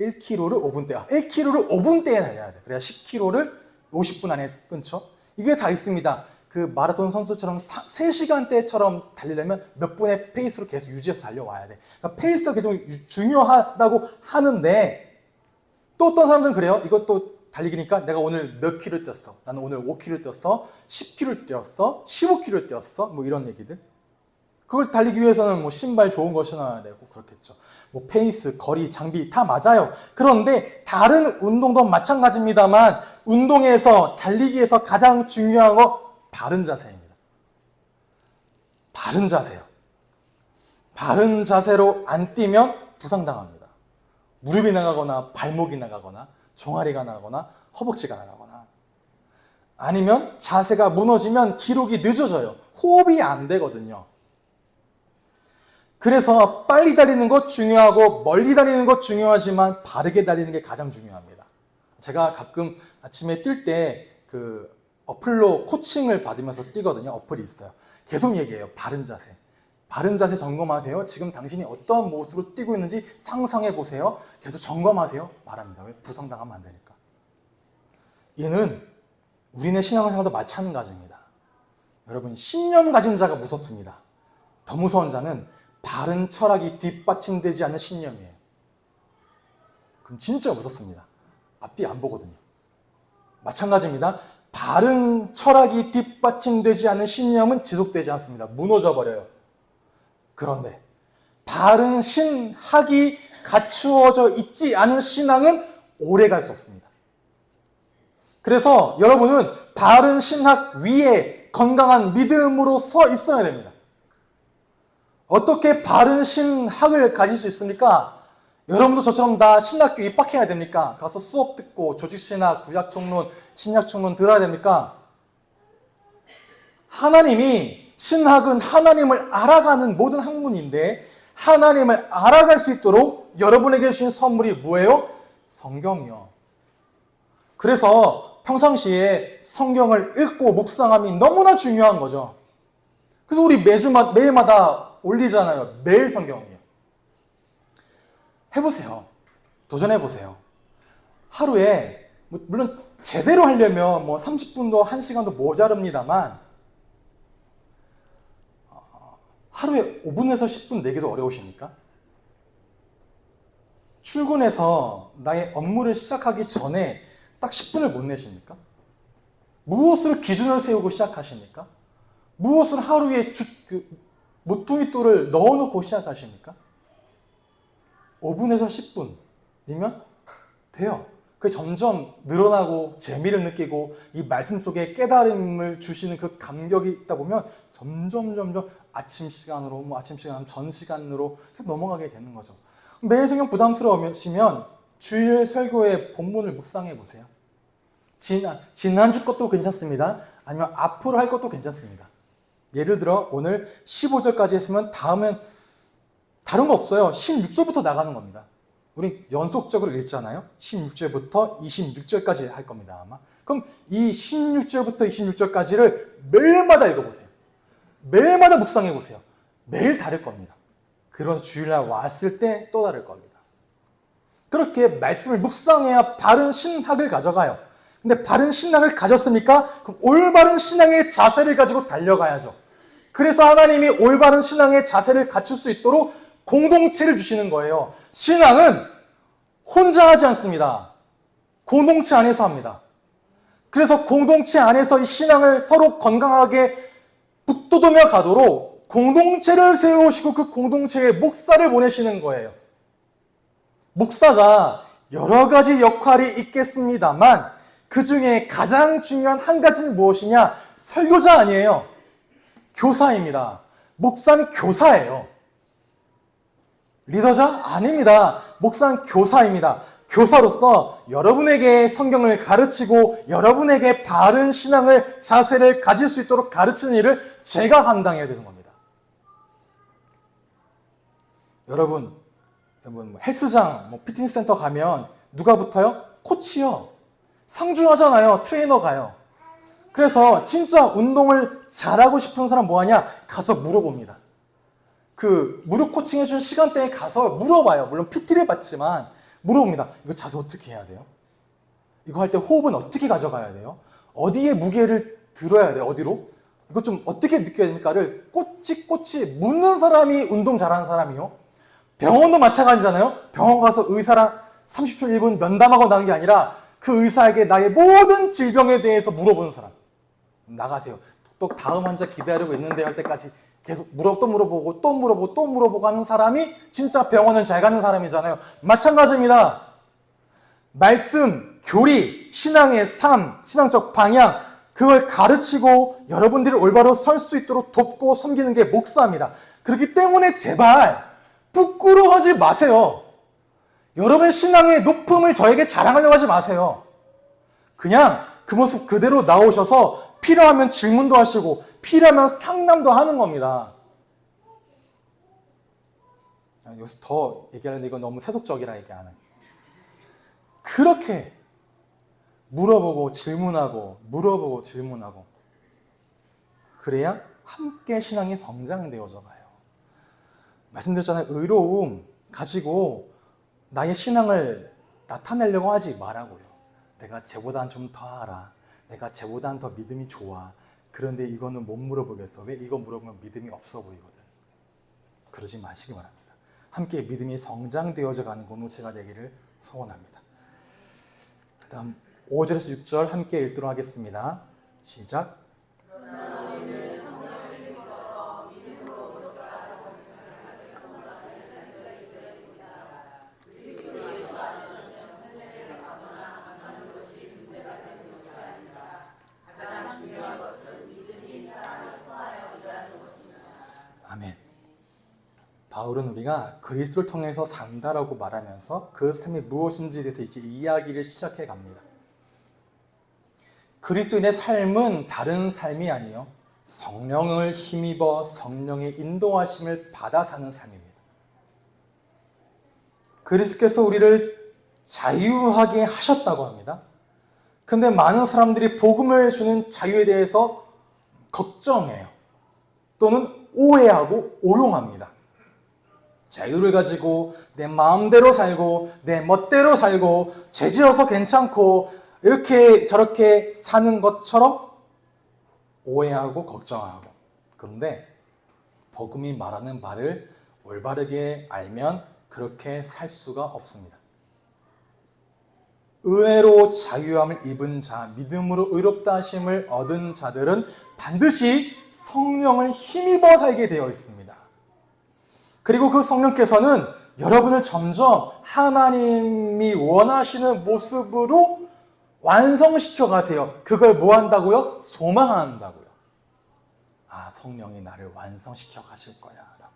1km를 5분대. 1km를 5분대에 달려야 돼. 그래야 10km를 50분 안에 끊죠. 이게 다 있습니다. 그 마라톤 선수처럼 3시간대처럼 달리려면 몇 분의 페이스로 계속 유지해서 달려와야 돼. 그러니까 페이스가 계속 중요하다고 하는데 또 어떤 사람들은 그래요. 이것도 달리기니까 내가 오늘 몇 킬로 뛰었어. 나는 오늘 5킬로 뛰었어. 10킬로 뛰었어. 15킬로 뛰었어. 뭐 이런 얘기들. 그걸 달리기 위해서는 뭐 신발 좋은 거 신어야 되고 그렇겠죠. 뭐 페이스, 거리, 장비 다 맞아요. 그런데 다른 운동도 마찬가지입니다만 운동에서 달리기에서 가장 중요한 거 바른 자세입니다. 바른 자세요. 바른 자세로 안 뛰면 부상당합니다. 무릎이 나가거나 발목이 나가거나 종아리가 나가거나 허벅지가 나가거나 아니면 자세가 무너지면 기록이 늦어져요. 호흡이 안 되거든요. 그래서 빨리 달리는 것 중요하고 멀리 달리는 것 중요하지만 바르게 달리는 게 가장 중요합니다. 제가 가끔 아침에 뛸 때 그 어플로 코칭을 받으면서 뛰거든요. 어플이 있어요. 계속 얘기해요. 바른 자세. 바른 자세 점검하세요. 지금 당신이 어떤 모습으로 뛰고 있는지 상상해 보세요. 계속 점검하세요. 말합니다. 왜? 부상당하면 안 되니까. 이는 우리네 신앙생활도 마찬가지입니다. 여러분, 신념 가진 자가 무섭습니다. 더 무서운 자는 바른 철학이 뒷받침되지 않는 신념이에요. 그럼 진짜 무섭습니다. 앞뒤 안 보거든요. 마찬가지입니다. 바른 철학이 뒷받침되지 않는 신념은 지속되지 않습니다. 무너져 버려요. 그런데 바른 신학이 갖추어져 있지 않은 신앙은 오래 갈 수 없습니다. 그래서 여러분은 바른 신학 위에 건강한 믿음으로 서 있어야 됩니다. 어떻게 바른 신학을 가질 수 있습니까? 여러분도 저처럼 다 신학교 입학해야 됩니까? 가서 수업 듣고 조직신학, 구약총론, 신약총론 들어야 됩니까? 하나님이 신학은 하나님을 알아가는 모든 학문인데 하나님을 알아갈 수 있도록 여러분에게 주신 선물이 뭐예요? 성경이요. 그래서 평상시에 성경을 읽고 묵상함이 너무나 중요한 거죠. 그래서 우리 매일마다 올리잖아요. 매일 성경이요. 해보세요. 도전해보세요. 하루에 물론 제대로 하려면 뭐 30분도 1시간도 모자릅니다만 하루에 5분에서 10분 내기도 어려우십니까? 출근해서 나의 업무를 시작하기 전에 딱 10분을 못 내십니까? 무엇을 기준을 세우고 시작하십니까? 무엇을 하루에 모퉁이돌을 넣어놓고 시작하십니까? 5분에서 10분이면 돼요. 그게 점점 늘어나고 재미를 느끼고 이 말씀 속에 깨달음을 주시는 그 감격이 있다 보면 점점 아침 시간으로 전 시간으로 넘어가게 되는 거죠. 매일 성경 부담스러우시면 주일 설교의 본문을 묵상해 보세요. 지난주 것도 괜찮습니다. 아니면 앞으로 할 것도 괜찮습니다. 예를 들어 오늘 15절까지 했으면 다음엔 다른 거 없어요. 16절부터 나가는 겁니다. 우리 연속적으로 읽잖아요. 16절부터 26절까지 할 겁니다, 아마. 그럼 이 16절부터 26절까지를 매일마다 읽어보세요. 매일마다 묵상해보세요. 매일 다를 겁니다. 그래서 주일날 왔을 때 또 다를 겁니다. 그렇게 말씀을 묵상해야 바른 신학을 가져가요. 근데 바른 신앙을 가졌습니까? 그럼 올바른 신앙의 자세를 가지고 달려가야죠. 그래서 하나님이 올바른 신앙의 자세를 갖출 수 있도록 공동체를 주시는 거예요. 신앙은 혼자 하지 않습니다. 공동체 안에서 합니다. 그래서 공동체 안에서 이 신앙을 서로 건강하게 북돋우며 가도록 공동체를 세우시고 그 공동체에 목사를 보내시는 거예요. 목사가 여러 가지 역할이 있겠습니다만 그 중에 가장 중요한 한 가지는 무엇이냐? 설교자 아니에요. 교사입니다. 목사는 교사예요. 리더자? 아닙니다. 목사는 교사입니다. 교사로서 여러분에게 성경을 가르치고 여러분에게 바른 신앙을, 자세를 가질 수 있도록 가르치는 일을 제가 감당해야 되는 겁니다. 여러분 헬스장, 피트니스 센터 가면 누가 붙어요? 코치요. 상주하잖아요. 트레이너 가요. 그래서 진짜 운동을 잘하고 싶은 사람 뭐하냐? 가서 물어봅니다. 그 무료 코칭 해준 시간대에 가서 물어봐요. 물론 PT를 받지만 물어봅니다. 이거 자세 어떻게 해야 돼요? 이거 할 때 호흡은 어떻게 가져가야 돼요? 어디에 무게를 들어야 돼요? 어디로? 이거 좀 어떻게 느껴야 됩니까를 꼬치꼬치 묻는 사람이 운동 잘하는 사람이요. 병원도 마찬가지잖아요. 병원 가서 의사랑 30초 1분 면담하고 나는 게 아니라 그 의사에게 나의 모든 질병에 대해서 물어보는 사람. 나가세요. 또 다음 환자 기다리고 있는데 할 때까지 계속 또 물어보고 하는 사람이 진짜 병원을 잘 가는 사람이잖아요. 마찬가지입니다. 말씀, 교리, 신앙의 삶, 신앙적 방향, 그걸 가르치고 여러분들이 올바로 설 수 있도록 돕고 섬기는 게 목사입니다. 그렇기 때문에 제발 부끄러워하지 마세요. 여러분의 신앙의 높음을 저에게 자랑하려고 하지 마세요. 그냥 그 모습 그대로 나오셔서 필요하면 질문도 하시고 필요하면 상담도 하는 겁니다. 여기서 더 얘기하는데 이건 너무 세속적이라 얘기 안 해요. 그렇게 물어보고 질문하고 그래야 함께 신앙이 성장되어져 가요. 말씀드렸잖아요. 의로움 가지고 나의 신앙을 나타내려고 하지 말라고요. 내가 쟤보단 좀 더 알아. 내가 쟤보단 더 믿음이 좋아. 그런데 이거는 못 물어보겠어. 왜 이거 물어보면 믿음이 없어 보이거든. 그러지 마시기 바랍니다. 함께 믿음이 성장되어져 가는 공동체가 되기를 소원합니다. 그 다음 5절에서 6절 함께 읽도록 하겠습니다. 시작. 아멘. 바울은 우리가 그리스도를 통해서 산다라고 말하면서 그 삶이 무엇인지에 대해서 이제 이야기를 시작해 갑니다. 그리스도인의 삶은 다른 삶이 아니요. 성령을 힘입어 성령의 인도하심을 받아 사는 삶입니다. 그리스도께서 우리를 자유하게 하셨다고 합니다. 근데 많은 사람들이 복음을 주는 자유에 대해서 걱정해요. 또는 오해하고 오용합니다. 자유를 가지고 내 마음대로 살고 내 멋대로 살고 죄지어서 괜찮고 이렇게 저렇게 사는 것처럼 오해하고 걱정하고. 그런데 복음이 말하는 바를 올바르게 알면 그렇게 살 수가 없습니다. 은혜로 자유함을 입은 자, 믿음으로 의롭다 하심을 얻은 자들은 반드시 성령을 힘입어 살게 되어 있습니다. 그리고 그 성령께서는 여러분을 점점 하나님이 원하시는 모습으로 완성시켜 가세요. 그걸 뭐 한다고요? 소망한다고요. 아, 성령이 나를 완성시켜 가실 거야 라고.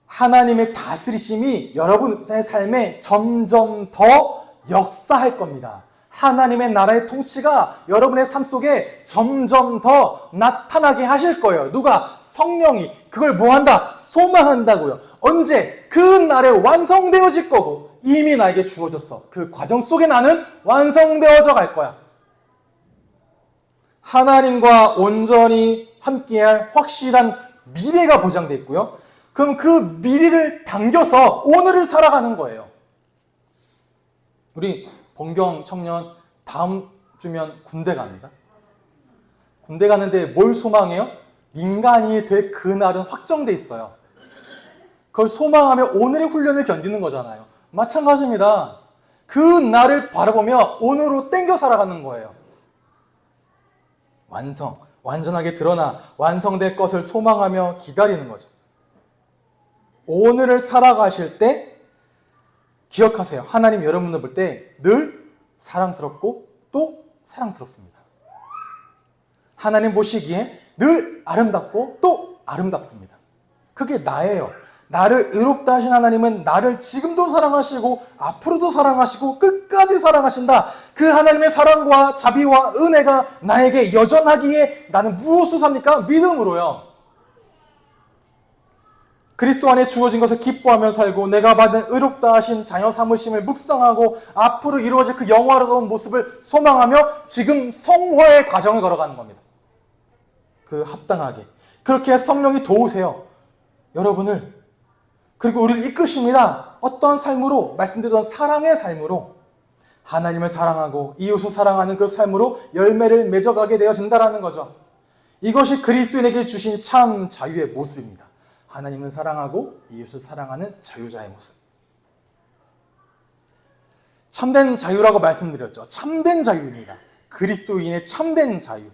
하나님의 다스리심이 여러분의 삶에 점점 더 역사할 겁니다. 하나님의 나라의 통치가 여러분의 삶 속에 점점 더 나타나게 하실 거예요. 누가? 성령이. 그걸 뭐 한다? 소망한다고요. 언제? 그 날에 완성되어질 거고 이미 나에게 주어졌어. 그 과정 속에 나는 완성되어져 갈 거야. 하나님과 온전히 함께할 확실한 미래가 보장되어 있고요. 그럼 그 미래를 당겨서 오늘을 살아가는 거예요. 우리 본경 청년 다음 주면 군대 갑니다. 군대 가는데 뭘 소망해요? 민간인이 될 그날은 확정돼 있어요. 그걸 소망하며 오늘의 훈련을 견디는 거잖아요. 마찬가지입니다. 그 날을 바라보며 오늘로 땡겨 살아가는 거예요. 완전하게 드러나 완성될 것을 소망하며 기다리는 거죠. 오늘을 살아가실 때 기억하세요. 하나님 여러분을 볼 때 늘 사랑스럽고 또 사랑스럽습니다. 하나님 보시기에 늘 아름답고 또 아름답습니다. 그게 나예요. 나를 의롭다 하신 하나님은 나를 지금도 사랑하시고 앞으로도 사랑하시고 끝까지 사랑하신다. 그 하나님의 사랑과 자비와 은혜가 나에게 여전하기에 나는 무엇으로 삽니까? 믿음으로요. 그리스도 안에 주어진 것을 기뻐하며 살고 내가 받은 의롭다 하신 자녀 삼으심을 묵상하고 앞으로 이루어질 그 영화로운 모습을 소망하며 지금 성화의 과정을 걸어가는 겁니다. 그 합당하게. 그렇게 성령이 도우세요. 여러분을. 그리고 우리를 이끄십니다. 어떠한 삶으로? 말씀드렸던 사랑의 삶으로. 하나님을 사랑하고 이웃을 사랑하는 그 삶으로 열매를 맺어가게 되어진다는 거죠. 이것이 그리스도인에게 주신 참 자유의 모습입니다. 하나님을 사랑하고 이웃을 사랑하는 자유자의 모습. 참된 자유라고 말씀드렸죠. 참된 자유입니다. 그리스도인의 참된 자유.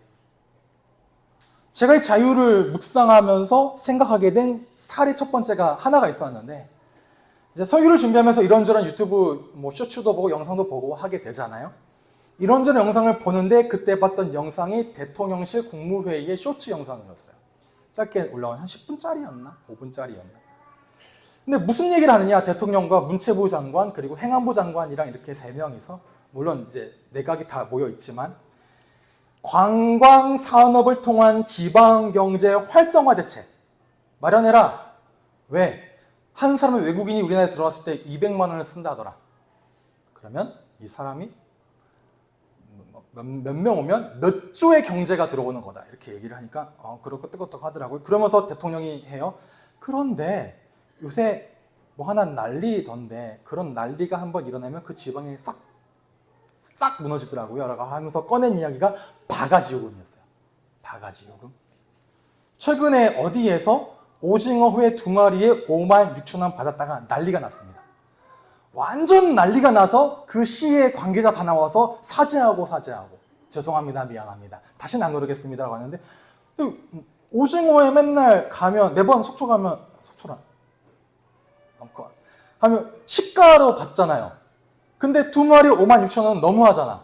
제가 이 자유를 묵상하면서 생각하게 된 사례 첫 번째가 하나가 있었는데, 이제 설교를 준비하면서 이런저런 유튜브 쇼츠도 보고 영상도 보고 하게 되잖아요. 이런저런 영상을 보는데 그때 봤던 영상이 대통령실 국무회의의 쇼츠 영상이었어요. 짧게 올라온 한 10분짜리였나? 5분짜리였나? 근데 무슨 얘기를 하느냐? 대통령과 문체부 장관 그리고 행안부 장관이랑 이렇게 세 명이서, 물론 이제 내각이 다 모여 있지만, 관광 산업을 통한 지방 경제 활성화 대책 마련해라. 왜? 한 사람의 외국인이 우리나라에 들어왔을 때 200만 원을 쓴다 하더라. 그러면 이 사람이 몇 명 오면 몇 조의 경제가 들어오는 거다. 이렇게 얘기를 하니까 그렇고 뜨겁다고 하더라고요. 그러면서 대통령이 해요. 그런데 요새 뭐 하나 난리던데 그런 난리가 한번 일어나면 그 지방이 싹 무너지더라고요. 라고 하면서 꺼낸 이야기가 바가지 요금이었어요. 바가지 요금. 최근에 어디에서 오징어 회 2마리에 56,000원 받았다가 난리가 났습니다. 완전 난리가 나서 그 시의 관계자 다 나와서 사죄하고 죄송합니다, 미안합니다, 다시는 안 그러겠습니다 라고 하는데, 오징어회 맨날 가면, 매번 속초 가면, 속초란 하면 시가로 받잖아요. 근데 2마리 56,000원 너무하잖아.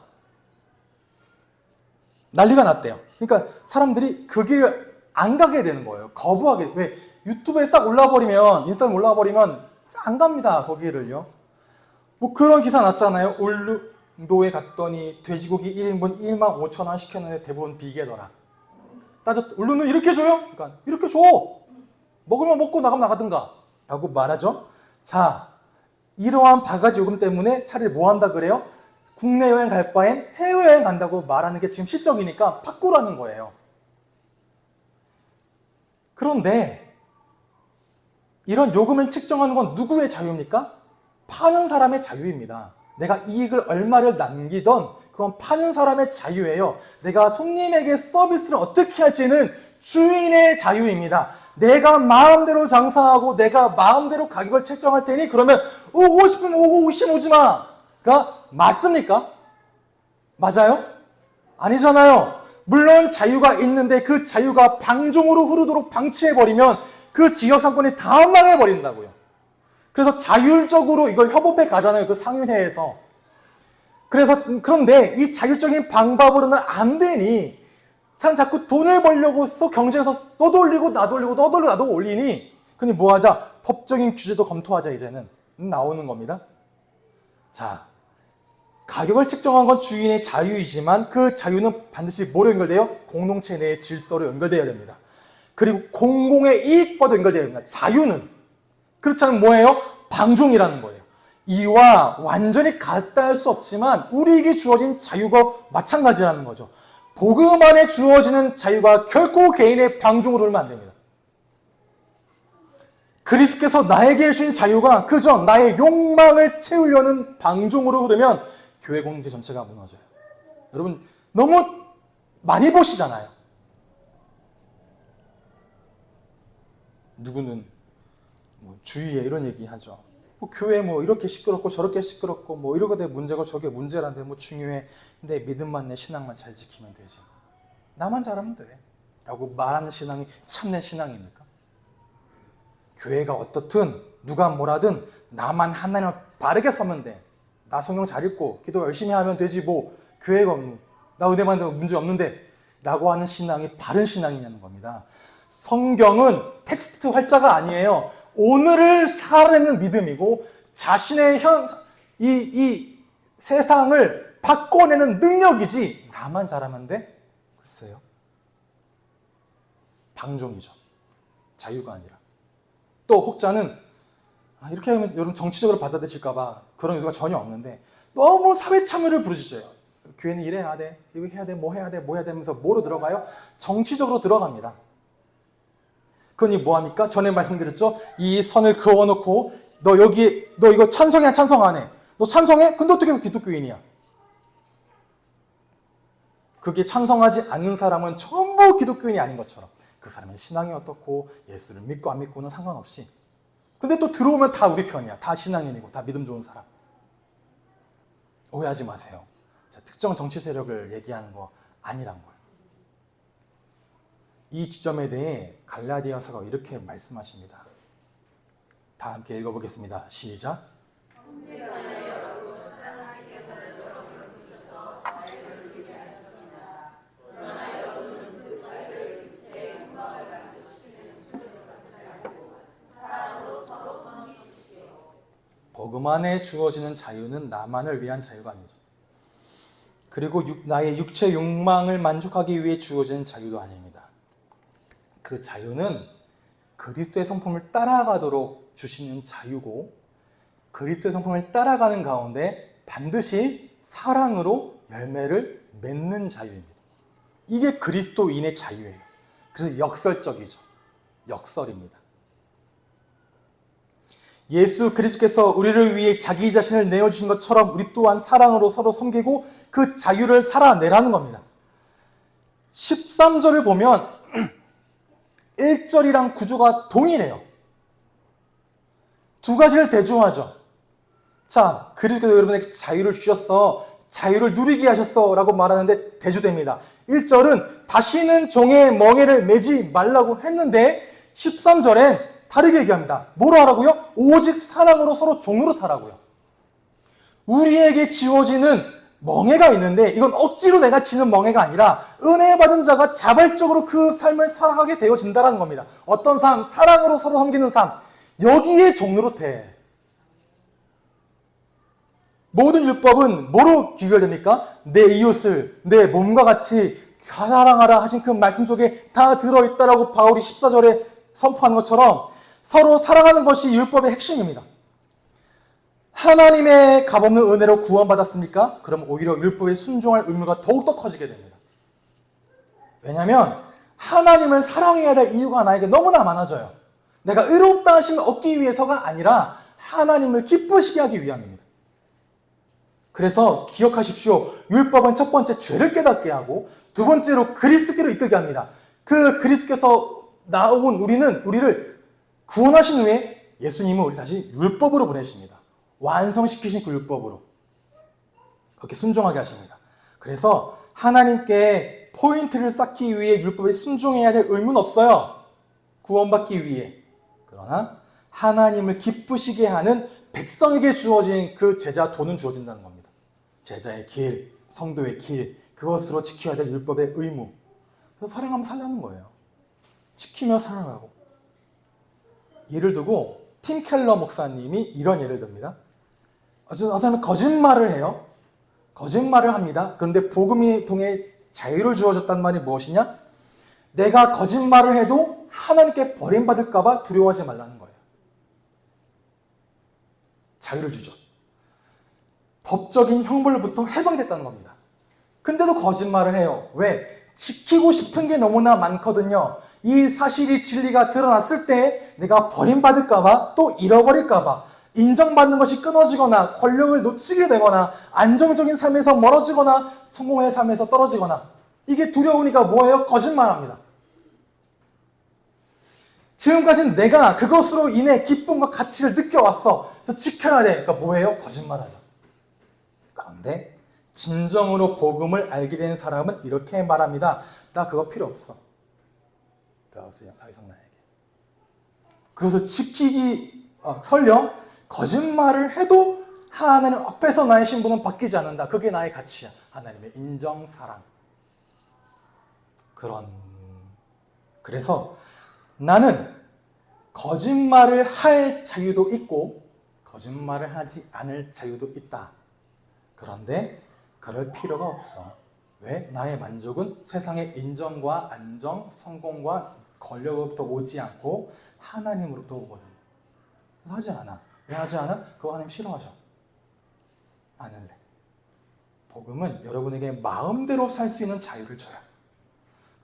난리가 났대요. 그러니까 사람들이 그 길을 안 가게 되는 거예요. 거부하게. 왜? 유튜브에 싹 올라버리면, 인스타에 올라버리면 안 갑니다, 거기를요. 뭐 그런 기사 났잖아요. 울릉도에 갔더니 돼지고기 1인분 15,000원 시켰는데 대부분 비계더라. 울릉도 이렇게 줘요? 그러니까 이렇게 줘. 먹으면 먹고 나가면 나가든가 라고 말하죠. 자, 이러한 바가지 요금 때문에 차라리 뭐 한다 그래요? 국내 여행 갈 바엔 해외여행 간다고 말하는 게 지금 실적이니까 바꾸라는 거예요. 그런데 이런 요금을 책정하는 건 누구의 자유입니까? 파는 사람의 자유입니다. 내가 이익을 얼마를 남기던 그건 파는 사람의 자유예요. 내가 손님에게 서비스를 어떻게 할지는 주인의 자유입니다. 내가 마음대로 장사하고 내가 마음대로 가격을 책정할 테니 그러면 오고 싶으면 오고 오지 마가 맞습니까? 맞아요? 아니잖아요. 물론 자유가 있는데 그 자유가 방종으로 흐르도록 방치해버리면 그 지역 상권이 다 망해버린다고요. 그래서 자율적으로 이걸 협업해 가잖아요. 그 상인회에서. 그런데 이 자율적인 방법으로는 안 되니 사람 자꾸 돈을 벌려고 써 경제에서 너도 올리고 나도 올리고 너도 올리고 나도 올리니 그니 뭐 하자? 법적인 규제도 검토하자 이제는 나오는 겁니다. 자, 가격을 책정한 건 주인의 자유이지만 그 자유는 반드시 뭐로 연결돼요? 공동체 내의 질서로 연결돼야 됩니다. 그리고 공공의 이익과도 연결돼야 됩니다. 자유는 그렇지 않으면 뭐예요? 방종이라는 거예요. 이와 완전히 같다 할 수 없지만 우리에게 주어진 자유가 마찬가지라는 거죠. 복음 안에 주어지는 자유가 결코 개인의 방종으로 흐르면 안 됩니다. 그리스도께서 나에게 주신 자유가 그저 나의 욕망을 채우려는 방종으로 흐르면 교회 공동체 전체가 무너져요. 여러분 너무 많이 보시잖아요. 누구는 뭐 주위에 이런 얘기 하죠. 뭐 교회 뭐 이렇게 시끄럽고 저렇게 시끄럽고 뭐 이러게 문제고 저게 문제란데 뭐 중요해. 내 믿음만 내 신앙만 잘 지키면 되지. 나만 잘하면 돼. 라고 말하는 신앙이 참된 신앙입니까? 교회가 어떻든 누가 뭐라든 나만 하나님 바르게 서면 돼. 나 성경 잘 읽고 기도 열심히 하면 되지 뭐 교회가 나 은혜만 들면 문제 없는데 라고 하는 신앙이 바른 신앙이냐는 겁니다. 성경은 텍스트 활자가 아니에요. 오늘을 살아내는 믿음이고 자신의 이 세상을 바꿔내는 능력이지 나만 잘하면 돼? 글쎄요. 방종이죠. 자유가 아니라. 또 혹자는 이렇게 하면 여러분 정치적으로 받아들일까 봐 그런 의도가 전혀 없는데 너무 사회 참여를 부르짖어요. 교회는 이래야 돼, 이거 해야 돼, 뭐 해야 돼, 뭐 해야 되면서 뭐로 들어가요? 정치적으로 들어갑니다. 그러니 뭐합니까? 전에 말씀드렸죠? 이 선을 그어놓고 너 이거 찬성이야 찬성 안 해? 너 찬성해? 근데 어떻게 기독교인이야? 그게 찬성하지 않는 사람은 전부 기독교인이 아닌 것처럼 그 사람의 신앙이 어떻고 예수를 믿고 안 믿고는 상관없이 근데 또 들어오면 다 우리 편이야. 다 신앙인이고 다 믿음 좋은 사람. 오해하지 마세요. 특정 정치 세력을 얘기하는 거 아니란 거예요. 이 지점에 대해 갈라디아서가 이렇게 말씀하십니다. 다 함께 읽어보겠습니다. 시작. 복음 안에 주어지는 자유는 나만을 위한 자유가 아니죠. 그리고 나의 육체 욕망을 만족하기 위해 주어지는 자유도 아닙니다. 그 자유는 그리스도의 성품을 따라가도록 주시는 자유고 그리스도의 성품을 따라가는 가운데 반드시 사랑으로 열매를 맺는 자유입니다. 이게 그리스도인의 자유예요. 그래서 역설적이죠. 역설입니다. 예수 그리스도께서 우리를 위해 자기 자신을 내어주신 것처럼 우리 또한 사랑으로 서로 섬기고 그 자유를 살아내라는 겁니다. 13절을 보면 1절이랑 구조가 동일해요. 두 가지를 대조하죠. 자, 그리스도께서 여러분에게 자유를 주셨어. 자유를 누리게 하셨어. 라고 말하는데 대조됩니다. 1절은 다시는 종의 멍에를 매지 말라고 했는데 13절엔 다르게 얘기합니다. 뭐로 하라고요? 오직 사랑으로 서로 종노릇하라고요. 우리에게 지워지는 멍해가 있는데 이건 억지로 내가 지는 멍해가 아니라 은혜 받은 자가 자발적으로 그 삶을 살아가게 되어진다는 겁니다. 어떤 삶? 사랑으로 서로 섬기는 삶. 여기에 종노릇해. 모든 율법은 뭐로 귀결됩니까? 내 이웃을 내 몸과 같이 사랑하라 하신 그 말씀 속에 다 들어있다라고 바울이 14절에 선포하는 것처럼 서로 사랑하는 것이 율법의 핵심입니다. 하나님의 값없는 은혜로 구원받았습니까? 그럼 오히려 율법에 순종할 의무가 더욱더 커지게 됩니다. 왜냐하면 하나님을 사랑해야 될 이유가 나에게 너무나 많아져요. 내가 의롭다 하심을 얻기 위해서가 아니라 하나님을 기쁘시게 하기 위함입니다. 그래서 기억하십시오. 율법은 첫 번째 죄를 깨닫게 하고 두 번째로 그리스도께로 이끌게 합니다. 그 그리스도께서 나온 우리를 구원하신 후에 예수님은 우리 다시 율법으로 보내십니다. 완성시키신 그 율법으로 그렇게 순종하게 하십니다. 그래서 하나님께 포인트를 쌓기 위해 율법에 순종해야 될 의무는 없어요. 구원받기 위해. 그러나 하나님을 기쁘시게 하는 백성에게 주어진 그 제자 도는 주어진다는 겁니다. 제자의 길, 성도의 길, 그것으로 지켜야 될 율법의 의무. 그래서 사랑하면 살라는 거예요. 지키며 사랑하고. 예를 두고 팀 켈러 목사님이 이런 예를 듭니다. 어떤 사람은 거짓말을 해요. 거짓말을 합니다. 그런데 복음이 통해 자유를 주어졌다는 말이 무엇이냐? 내가 거짓말을 해도 하나님께 버림받을까 봐 두려워하지 말라는 거예요. 자유를 주죠. 법적인 형벌로부터 해방됐다는 겁니다. 근데도 거짓말을 해요. 왜? 지키고 싶은 게 너무나 많거든요. 이 사실이 진리가 드러났을 때 내가 버림받을까봐, 또 잃어버릴까봐, 인정받는 것이 끊어지거나 권력을 놓치게 되거나 안정적인 삶에서 멀어지거나 성공의 삶에서 떨어지거나, 이게 두려우니까 뭐예요? 거짓말합니다. 지금까지는 내가 그것으로 인해 기쁨과 가치를 느껴왔어. 그래서 지켜야 돼. 그러니까 뭐예요? 거짓말하죠. 그런데 진정으로 복음을 알게 된 사람은 이렇게 말합니다. 나 그거 필요 없어. 들어가세요. 더 이상 나에게. 그것을 지키기 설령 거짓말을 해도 하나님 앞에서 나의 신분은 바뀌지 않는다. 그게 나의 가치야. 하나님의 인정, 사랑. 그래서 나는 거짓말을 할 자유도 있고 거짓말을 하지 않을 자유도 있다. 그런데 그럴 필요가 없어. 왜? 나의 만족은 세상의 인정과 안정, 성공과 권력으로부터 오지 않고 하나님으로부터 오거든. 하지 않아. 왜 하지 않아? 그거 하나님 싫어하셔. 안 할래. 복음은 여러분에게 마음대로 살 수 있는 자유를 줘요.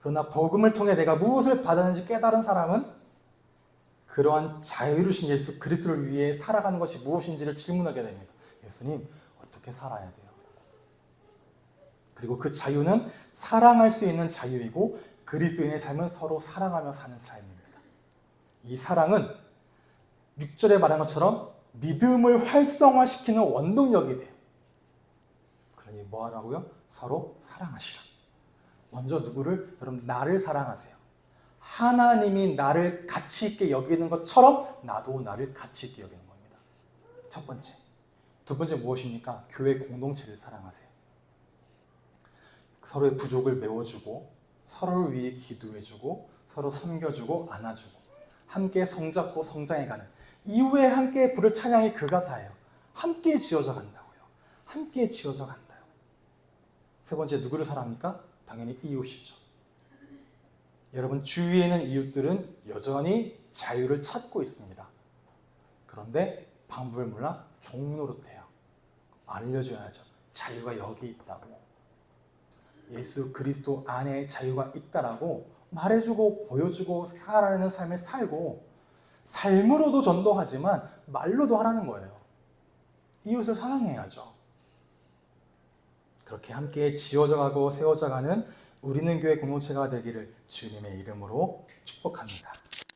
그러나 복음을 통해 내가 무엇을 받았는지 깨달은 사람은 그러한 자유를 주신 예수 그리스도를 위해 살아가는 것이 무엇인지를 질문하게 됩니다. 예수님, 어떻게 살아야 돼요? 그리고 그 자유는 사랑할 수 있는 자유이고 그리스도인의 삶은 서로 사랑하며 사는 삶입니다. 이 사랑은 6절에 말한 것처럼 믿음을 활성화시키는 원동력이 돼요. 그러니 뭐 하라고요? 서로 사랑하시라. 먼저 누구를? 여러분, 나를 사랑하세요. 하나님이 나를 가치 있게 여기는 것처럼 나도 나를 가치 있게 여기는 겁니다. 첫 번째. 두 번째 무엇입니까? 교회 공동체를 사랑하세요. 서로의 부족을 메워주고 서로를 위해 기도해주고 서로 섬겨주고 안아주고 함께 성잡고 성장해가는, 이후에 함께 부를 찬양이 그 가사예요. 함께 지어져 간다고요. 함께 지어져 간다요. 세 번째, 누구를 사랑합니까? 당연히 이웃이죠. 여러분 주위에 있는 이웃들은 여전히 자유를 찾고 있습니다. 그런데 방법을 몰라 종노릇해요. 알려줘야죠. 자유가 여기 있다고. 예수 그리스도 안에 자유가 있다라고 말해주고 보여주고 살아가는 삶을 살고, 삶으로도 전도하지만 말로도 하라는 거예요. 이웃을 사랑해야죠. 그렇게 함께 지어져 가고 세워져 가는 우리는 교회 공동체가 되기를 주님의 이름으로 축복합니다.